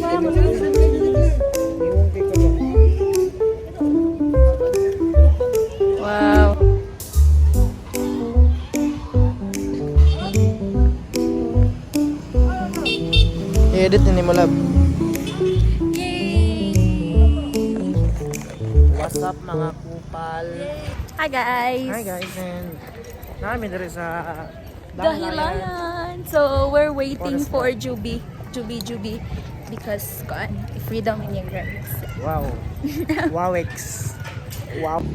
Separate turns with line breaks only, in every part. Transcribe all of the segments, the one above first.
Wow.
I-edit ni mo lab. What's up mga kupal?
Hi guys.
Hi guys, and namin dito sa
Dahilayan. So we're waiting for Juby because freedom in yung grades.
Wow. Wowex. Wow.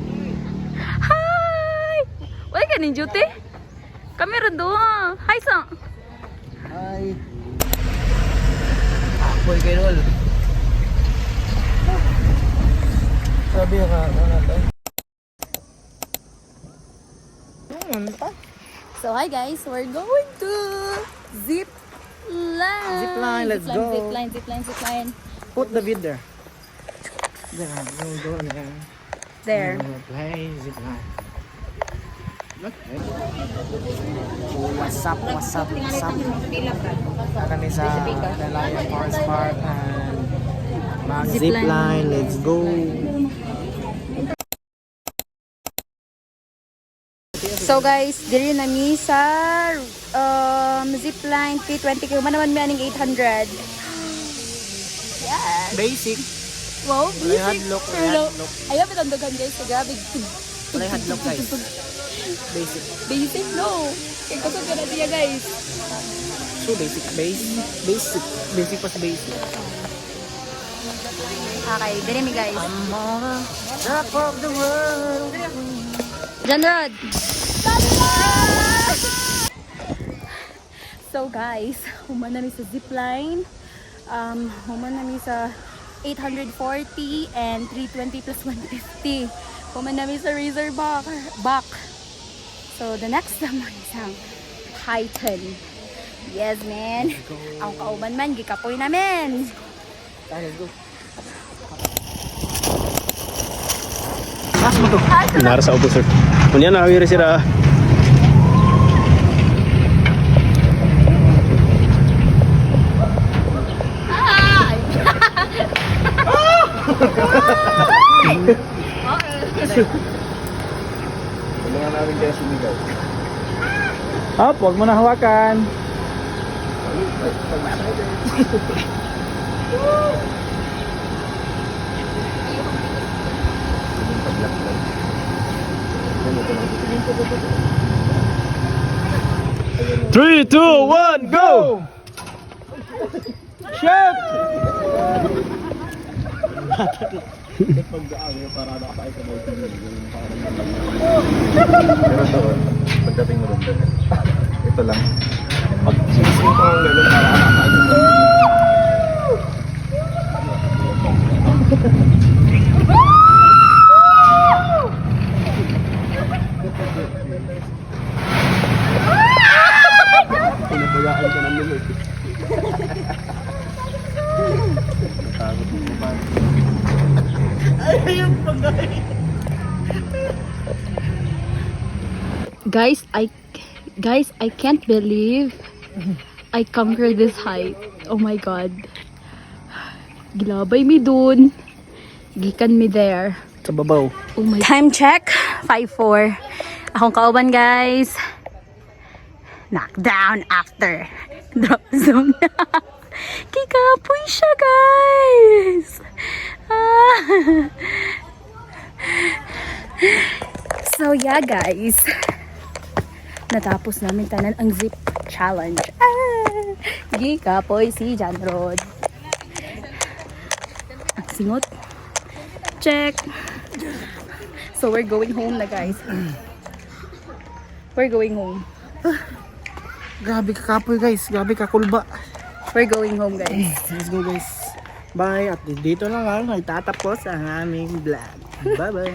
Hi! Wala ka ni Juty? Kami rin doon. Hi, Sang.
Hi. Boy kay Rol. Sabi ka natin.
So hi guys, we're going to zip line.
Zip line, let's go.
Zip line.
Put the vid there. There, go there.
There.
Play zip line. What's up? Kami sa Dahilayan Forest Park and mag-zip line. Let's go.
So guys, dili na mi sa zipline P20 kay man naman mi aning 800. Yes.
Basic.
Wow,
Walay hadlock.
Ayaw pitandugan guys, so grabe.
Walay hadlock guys. Basic.
Basic no. Kay kusog ka na diya guys.
So basic. Basic pas basic.
Okay, dili mi guys.
I'm on the top of the world.
John Rod. So guys, human nami sa zipline. Human nami sa 840 and 320 plus 150. Human nami sa Razorback. So the next naman isang Titan. Yes man. Ang kauban man, gikapoy namin.
Let's go.
Nara sa ubo sir. Kunya na awiri sira.
Kailangan namin kaya sumigaw.
Hop, wag mo na hawakan. Three, two, one, go! Shoot!
Pero doon, pagdating mo doon, ito lang. Pag sinising ko ang gano'n para nakakain mo. Pinabayaan ka ng limit. Natakot mo ba?
Guys, I can't believe I conquered this height. Oh my god. Gilabay mi dun. Gikan mi there.
Sa babaw.
Oh my. Time check, 5:04. Akong kauban guys. Knockdown after drop zone. Kikapoy siya guys. So yeah guys. Natapos namin tanan ang zip challenge. Gikapoy si John Rod. Ang singot. Check. So we're going home na guys. We're going home.
Grabe ka kapoy guys. Grabe ka kulba.
We're going home guys.
Let's go guys. Bye. At dito na lang nagtatapos ang aming vlog. Bye bye.